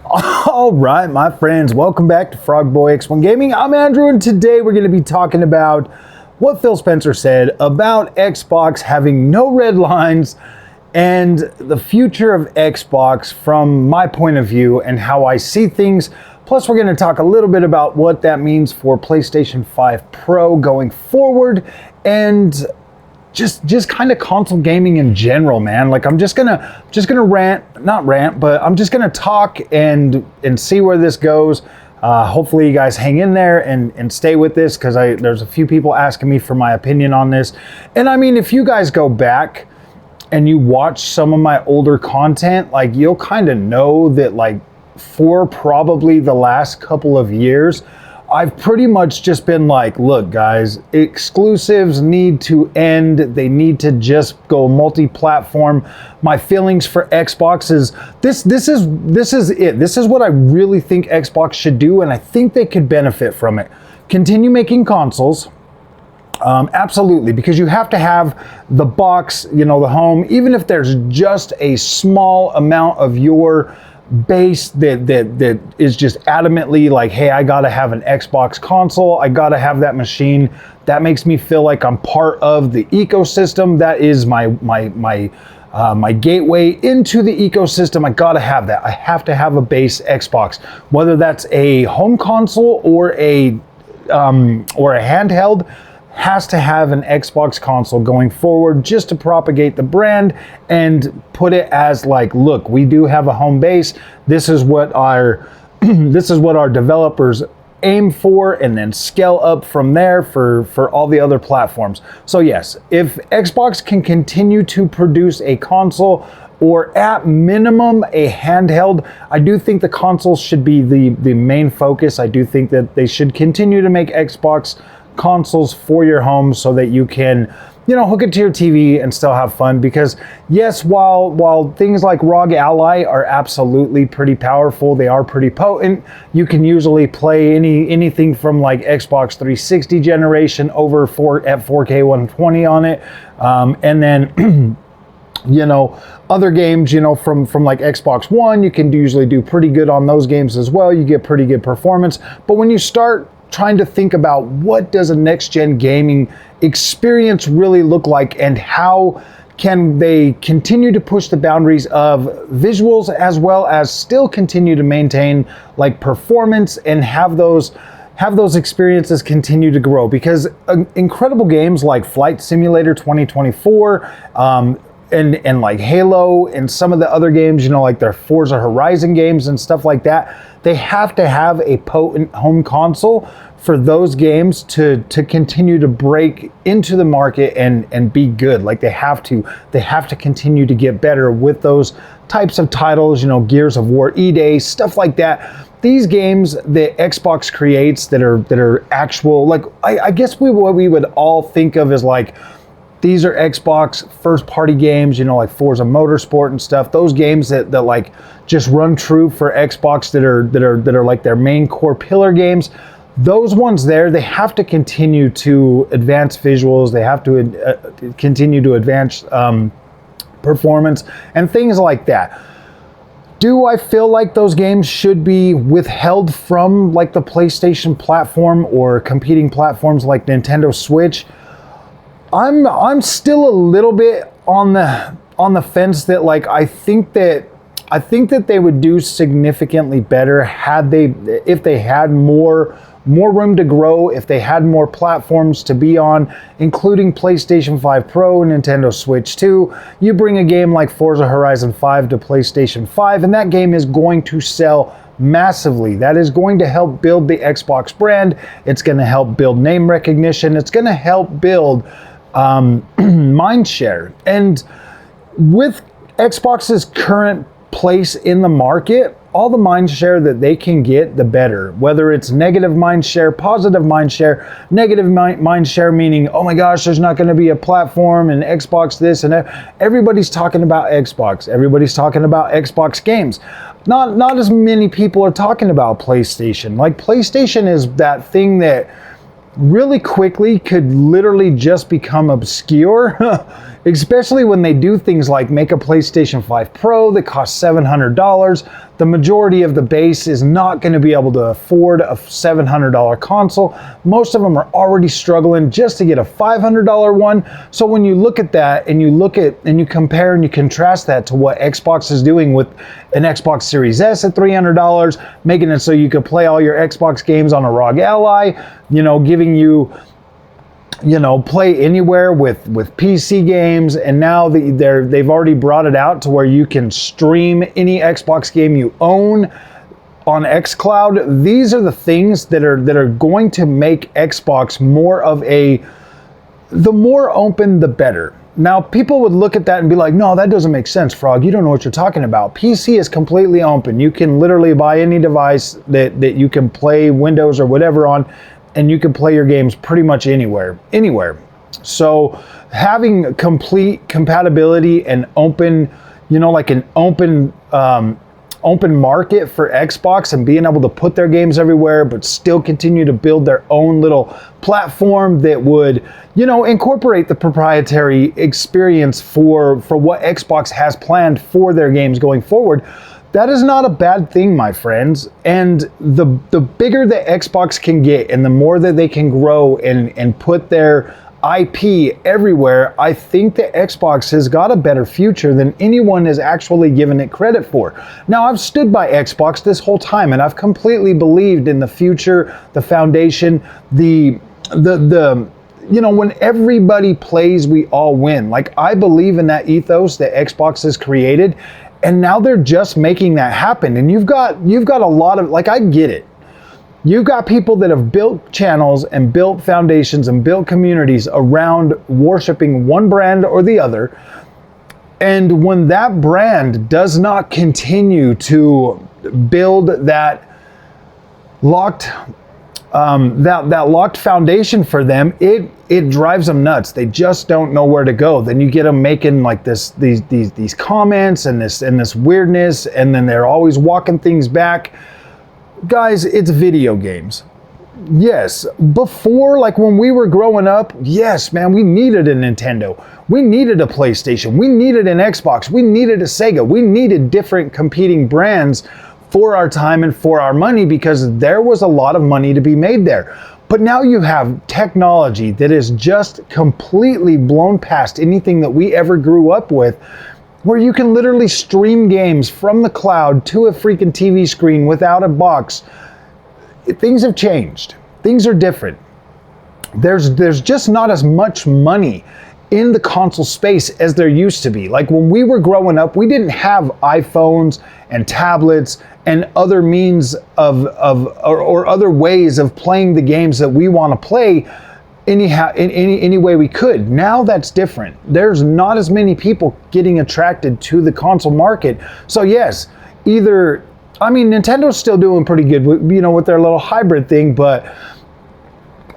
All right, my friends, welcome back to Frogboy X1 Gaming. I'm Andrew, and today we're going to be talking about what Phil Spencer said about Xbox having no red lines and the future of Xbox from my point of view and how I see things. Plus, we're going to talk a little bit about what that means for PlayStation 5 Pro going forward and just kind of console gaming in general, man. Like I'm just gonna not rant, but I'm just gonna talk and see where this goes. Hopefully you guys hang in there and stay with this, because there's a few people asking me for my opinion on this. And I mean, if you guys go back and you watch some of my older content, like you'll kind of know that like for probably the last couple of years, I've pretty much just been like, look guys, exclusives need to end. They need to just go multi-platform. My feelings for Xbox is this is it. This is what I really think Xbox should do, and I think they could benefit from it. Continue making consoles. Absolutely, because you have to have the box, you know, the home, even if there's just a small amount of your base that is just adamantly like, hey, I gotta have an Xbox console, I gotta have that machine. That makes me feel like I'm part of the ecosystem. That is my gateway into the ecosystem. I gotta have that. I have to have a base Xbox, whether that's a home console or a handheld. Has to have an Xbox console going forward, just to propagate the brand and put it as like, look, we do have a home base. This is what our this is what our developers aim for, and then scale up from there for all the other platforms. So yes, if Xbox can continue to produce a console, or at minimum a handheld, I do think the consoles should be the main focus. I do think that they should continue to make Xbox consoles for your home so that you can, you know, hook it to your TV and still have fun. Because yes, while things like ROG Ally are absolutely pretty powerful, they are pretty potent. You can usually play anything from like Xbox 360 generation over at 4K 120 on it, and then you know, other games, you know, from like Xbox One, you can usually do pretty good on those games as well. You get pretty good performance. But when you start trying to think about what does a next-gen gaming experience really look like, and how can they continue to push the boundaries of visuals as well as still continue to maintain like performance and have those experiences continue to grow. Because incredible games like Flight Simulator 2024, and like Halo and some of the other games, you know, like their Forza Horizon games and stuff like that, they have to have a potent home console for those games to continue to break into the market and be good. Like they have to continue to get better with those types of titles, you know, Gears of War, E-Day, stuff like that. These games that Xbox creates that are actual, like I guess what we would all think of as like, these are Xbox first party games, you know, like Forza Motorsport and stuff. Those games that like just run true for Xbox that are like their main core pillar games. Those ones there, they have to continue to advance visuals. They have to continue to advance performance and things like that. Do I feel like those games should be withheld from like the PlayStation platform or competing platforms like Nintendo Switch? I'm still a little bit on the fence that like I think that they would do significantly better if they had more room to grow, if they had more platforms to be on, including PlayStation 5 Pro, Nintendo Switch 2. You bring a game like Forza Horizon 5 to PlayStation 5, and that game is going to sell massively. That is going to help build the Xbox brand. It's going to help build name recognition. It's going to help build mind share. And with Xbox's current place in the market, all the mind share that they can get, the better. Whether it's negative mind share, positive mind share. Negative mind share meaning, oh my gosh, there's not going to be a platform, and Xbox this, and everybody's talking about Xbox. Everybody's talking about Xbox games. Not as many people are talking about PlayStation. Like PlayStation is that thing that really quickly could literally just become obscure especially when they do things like make a PlayStation 5 Pro that costs $700. The majority of the base is not going to be able to afford a $700 console. Most of them are already struggling just to get a $500 one. So when you look at that and you compare and you contrast that to what Xbox is doing with an Xbox Series S at $300, making it so you could play all your Xbox games on a ROG Ally, giving you play anywhere with PC games, and now they've already brought it out to where you can stream any Xbox game you own on xCloud. These are the things that are going to make Xbox more of the more open, the better. Now, people would look at that and be like, no, that doesn't make sense, Frog. You don't know what you're talking about. PC is completely open. You can literally buy any device that you can play Windows or whatever on, and you can play your games pretty much anywhere. So having complete compatibility and open, like an open market for Xbox, and being able to put their games everywhere, but still continue to build their own little platform that would, incorporate the proprietary experience for what Xbox has planned for their games going forward. That is not a bad thing, my friends. And the bigger the Xbox can get and the more that they can grow and put their IP everywhere, I think that Xbox has got a better future than anyone has actually given it credit for. Now, I've stood by Xbox this whole time, and I've completely believed in the future, the foundation, when everybody plays, we all win. Like, I believe in that ethos that Xbox has created. And now they're just making that happen. And you've got a lot of, I get it. You've got people that have built channels and built foundations and built communities around worshiping one brand or the other. And when that brand does not continue to build that locked foundation for them, it drives them nuts. They just don't know where to go. Then you get them making these comments and this weirdness, and then they're always walking things back. Guys, it's video games. Yes, before, when we were growing up, yes, man, we needed a Nintendo. We needed a PlayStation. We needed an Xbox. We needed a Sega. We needed different competing brands for our time and for our money, because there was a lot of money to be made there. But now you have technology that is just completely blown past anything that we ever grew up with, where you can literally stream games from the cloud to a freaking TV screen without a box. Things have changed. Things are different. There's just not as much money in the console space as there used to be. Like when we were growing up, we didn't have iPhones and tablets and other means or other ways of playing the games that we want to play anyhow, in any way we could. Now that's different. There's not as many people getting attracted to the console market. So yes, Nintendo's still doing pretty good with, with their little hybrid thing, but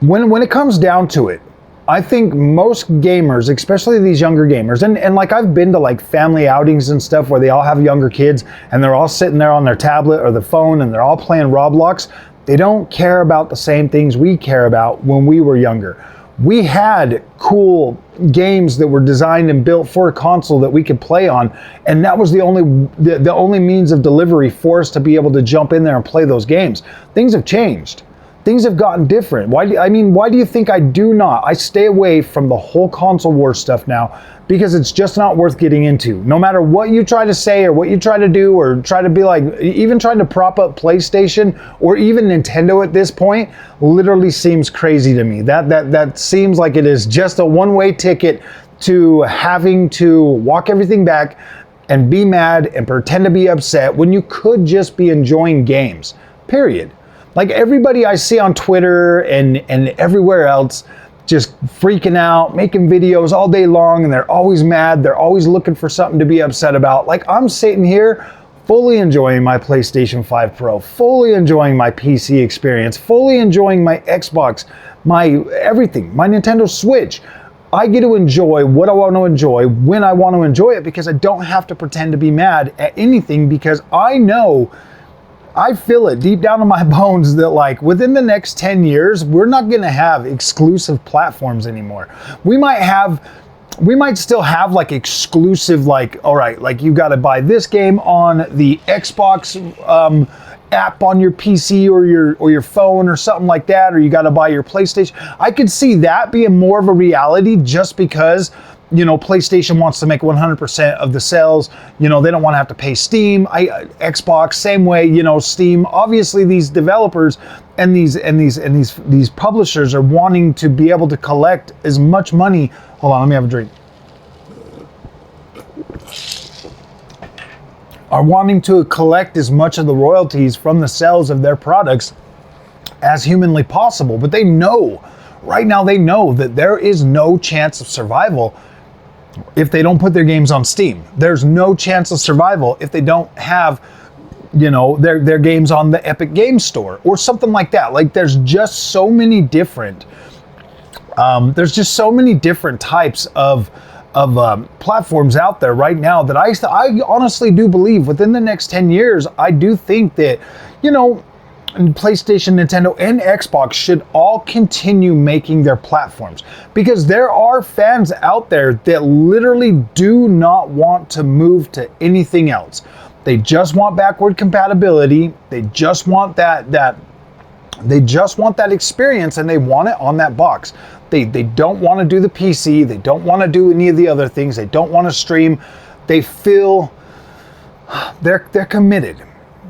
when it comes down to it, I think most gamers, especially these younger gamers, and I've been to family outings and stuff where they all have younger kids and they're all sitting there on their tablet or the phone and they're all playing Roblox. They don't care about the same things we care about when we were younger. We had cool games that were designed and built for a console that we could play on, and that was the only means of delivery for us to be able to jump in there and play those games. Things have changed. Things have gotten different. Why do you think I do not? I stay away from the whole console war stuff now because it's just not worth getting into. No matter what you try to say or what you try to do or try to be even trying to prop up PlayStation or even Nintendo at this point literally seems crazy to me. That seems like it is just a one-way ticket to having to walk everything back and be mad and pretend to be upset when you could just be enjoying games, period. Everybody I see on Twitter and everywhere else just freaking out, making videos all day long, and they're always mad. They're always looking for something to be upset about. I'm sitting here fully enjoying my PlayStation 5 Pro, fully enjoying my PC experience, fully enjoying my Xbox, my everything, my Nintendo Switch. I get to enjoy what I want to enjoy when I want to enjoy it because I don't have to pretend to be mad at anything because I feel it deep down in my bones that within the next 10 years, we're not going to have exclusive platforms anymore. We might have we might still have like exclusive, like, all right, like you got to buy this game on the Xbox app on your PC or your phone or something like that, or you got to buy your PlayStation. I could see that being more of a reality just because, you know, PlayStation wants to make 100% of the sales. You know, they don't want to have to pay Steam. Xbox, same way, you know, Steam. Obviously, these developers and these publishers are wanting to be able to collect as much money. Hold on, let me have a drink. Are wanting to collect as much of the royalties from the sales of their products as humanly possible. But they know, right now they know that there is no chance of survival if they don't put their games on Steam. There's no chance of survival if they don't have, you know, their games on the Epic Games Store or something like that. Like there's just so many different types of platforms out there right now that I honestly do believe within the next 10 years, I do think that, you know, PlayStation, Nintendo, and Xbox should all continue making their platforms, because there are fans out there that literally do not want to move to anything else. They just want backward compatibility. They just want that experience, and they want it on that box. They don't want to do the PC. They don't want to do any of the other things. They don't want to stream. They feel they're committed.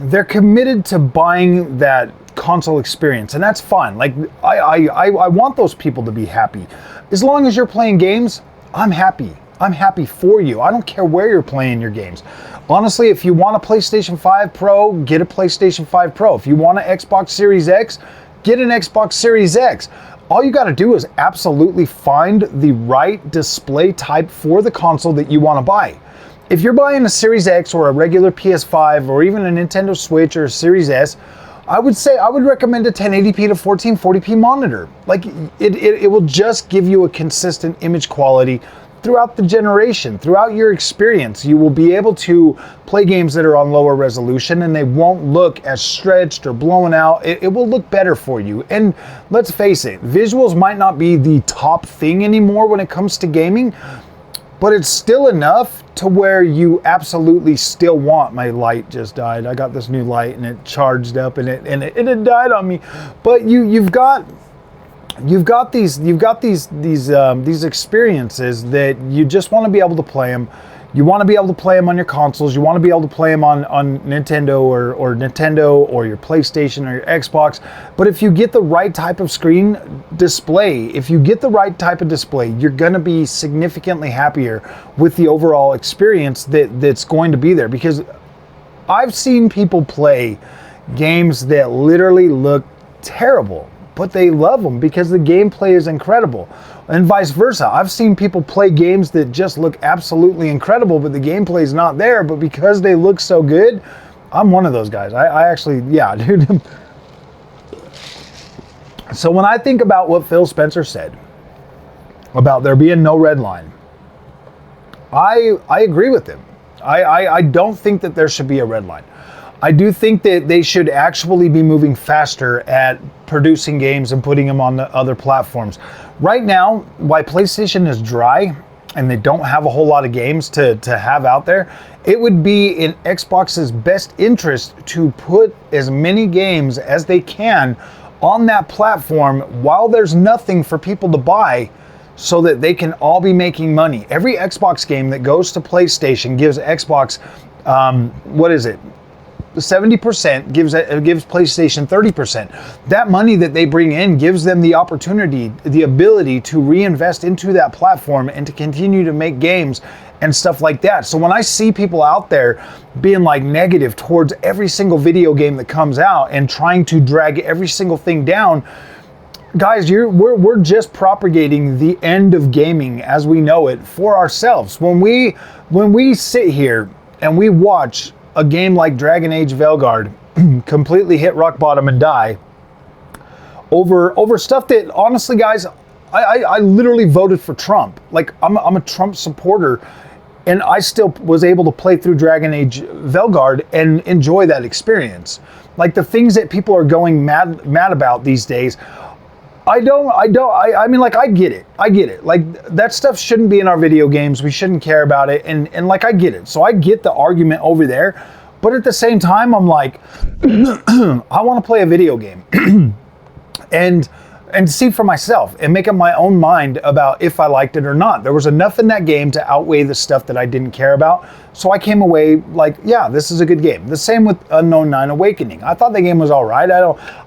They're committed to buying that console experience, and that's fine. Like I want those people to be happy. As long as you're playing games, I'm happy. I'm happy for you. I don't care where you're playing your games. Honestly, if you want a PlayStation 5 Pro, get a PlayStation 5 Pro. If you want an Xbox Series X, get an Xbox Series X. All you got to do is absolutely find the right display type for the console that you want to buy. If you're buying a Series X or a regular PS5 or even a Nintendo Switch or a Series S, I would recommend a 1080p to 1440p monitor. Like it will just give you a consistent image quality throughout the generation, throughout your experience. You will be able to play games that are on lower resolution, and they won't look as stretched or blown out. It will look better for you. And let's face it, visuals might not be the top thing anymore when it comes to gaming, but it's still enough to where you absolutely still want. My light just died. I got this new light and it charged up and it died on me. But you've got these experiences that you just want to be able to play them. You want to be able to play them on your consoles. You want to be able to play them on Nintendo or Nintendo or your PlayStation or your Xbox. But if you get the right type of screen display, if you get the right type of display, you're going to be significantly happier with the overall experience that's going to be there. Because I've seen people play games that literally look terrible, but they love them because the gameplay is incredible. And vice versa. I've seen people play games that just look absolutely incredible, but the gameplay is not there, but because they look so good, I'm one of those guys. I actually, yeah, dude. So when I think about what Phil Spencer said about there being no red line, I agree with him. I don't think that there should be a red line. I do think that they should actually be moving faster at producing games and putting them on the other platforms. Right now, why PlayStation is dry and they don't have a whole lot of games to have out there, it would be in Xbox's best interest to put as many games as they can on that platform while there's nothing for people to buy, so that they can all be making money. Every Xbox game that goes to PlayStation gives Xbox, 70%, gives PlayStation 30%. That money that they bring in gives them the opportunity, the ability to reinvest into that platform and to continue to make games and stuff like that. So when I see people out there being like negative towards every single video game that comes out and trying to drag every single thing down, guys, we're just propagating the end of gaming as we know it for ourselves. When we sit here and we watch a game like Dragon Age Veilguard completely hit rock bottom and die over stuff that, honestly, guys, I literally voted for Trump. Like, I'm a Trump supporter, and I still was able to play through Dragon Age Veilguard and enjoy that experience. Like, the things that people are going mad about these days, I mean, like, I get it. Like, that stuff shouldn't be in our video games. We shouldn't care about it. And like, I get it. So I get the argument over there. But at the same time, I'm like, I want to play a video game and see for myself and make up my own mind about if I liked it or not. There was enough in that game to outweigh the stuff that I didn't care about. So I came away like, yeah, this is a good game. The same with Unknown 9 Awakening. I thought the game was all right.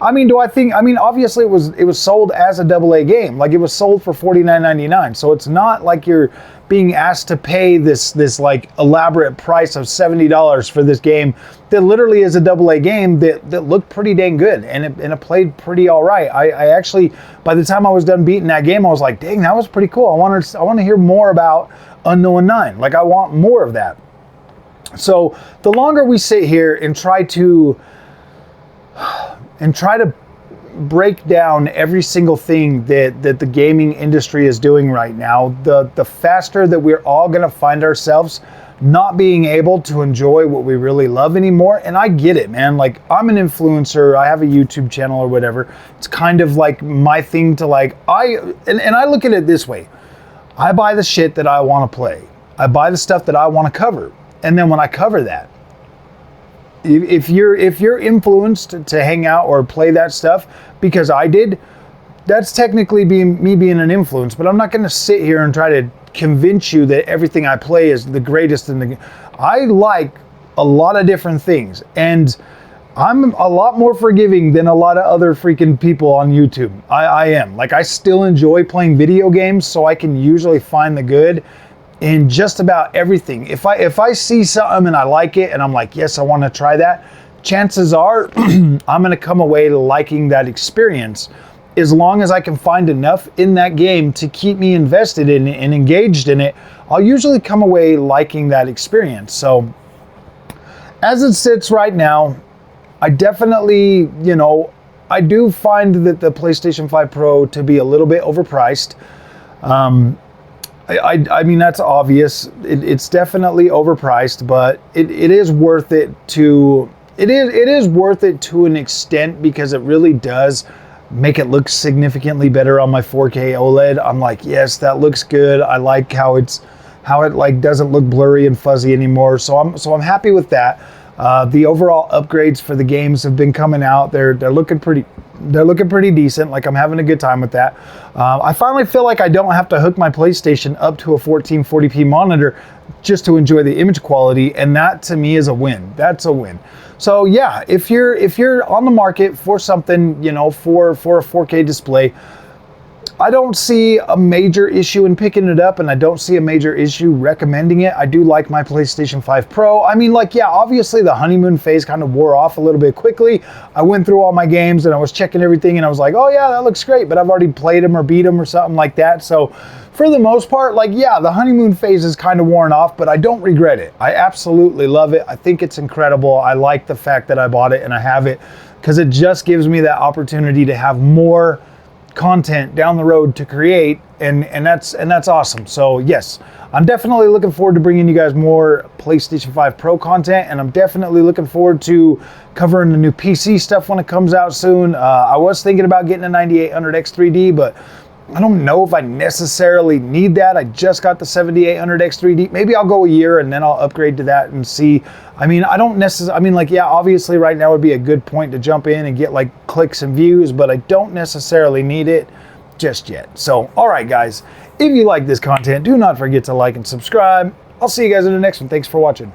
I mean, obviously it was sold as a AA game. Like, it was sold for $49.99. So it's not like you're being asked to pay this like elaborate price of $70 for this game that literally is a AA game that looked pretty dang good and it played pretty all right. I actually, by the time I was done beating that game, I was like, dang, that was pretty cool. I want to hear more about Unknown 9. Like, I want more of that. So the longer we sit here and try to break down every single thing that the gaming industry is doing right now, the faster that we're all going to find ourselves not being able to enjoy what we really love anymore. And I get it, man. Like, I'm an influencer. I have a YouTube channel or whatever. It's kind of like my thing to like, and I look at it this way. I buy the shit that I want to play. I buy the stuff that I want to cover. And then when I cover that, if you're influenced to hang out or play that stuff because I did, that's technically me being an influence. But I'm not going to sit here and try to convince you that everything I play is the greatest in the game. I like a lot of different things, and I'm a lot more forgiving than a lot of other freaking people on YouTube. I am. Like, I still enjoy playing video games, so I can usually find the good in just about everything. If I see something and I like it and I'm like, yes, I want to try that, chances are I'm going to come away liking that experience. As long as I can find enough in that game to keep me invested in it and engaged in it, I'll usually come away liking that experience. So as it sits right now, I definitely, I do find that the PlayStation 5 Pro to be a little bit overpriced. I mean, that's obvious. It's definitely overpriced, but it is worth it to. It is worth it to an extent because it really does make it look significantly better on my 4K OLED. I'm like, yes, that looks good. I like how it like doesn't look blurry and fuzzy anymore. So I'm happy with that. The overall upgrades for the games have been coming out. They're looking pretty decent. Like, I'm having a good time with that. I finally feel like I don't have to hook my PlayStation up to a 1440p monitor just to enjoy the image quality, and that to me is a win. That's a win. So yeah, if you're on the market for something, for a 4K display, I don't see a major issue in picking it up, and I don't see a major issue recommending it. I do like my PlayStation 5 Pro. I mean, like, yeah, obviously the honeymoon phase kind of wore off a little bit quickly. I went through all my games and I was checking everything and I was like, oh yeah, that looks great, but I've already played them or beat them or something like that. So for the most part, like, yeah, the honeymoon phase is kind of worn off, but I don't regret it. I absolutely love it. I think it's incredible. I like the fact that I bought it and I have it because it just gives me that opportunity to have more content down the road to create, and that's awesome. So yes, I'm definitely looking forward to bringing you guys more PlayStation 5 Pro content, and I'm definitely looking forward to covering the new PC stuff when it comes out soon. I was thinking about getting a 9800X3D, but I don't know if I necessarily need that. I just got the 7800X3D. Maybe I'll go a year and then I'll upgrade to that and see. I mean, yeah, obviously right now would be a good point to jump in and get like clicks and views, but I don't necessarily need it just yet. So, all right, guys, if you like this content, do not forget to like and subscribe. I'll see you guys in the next one. Thanks for watching.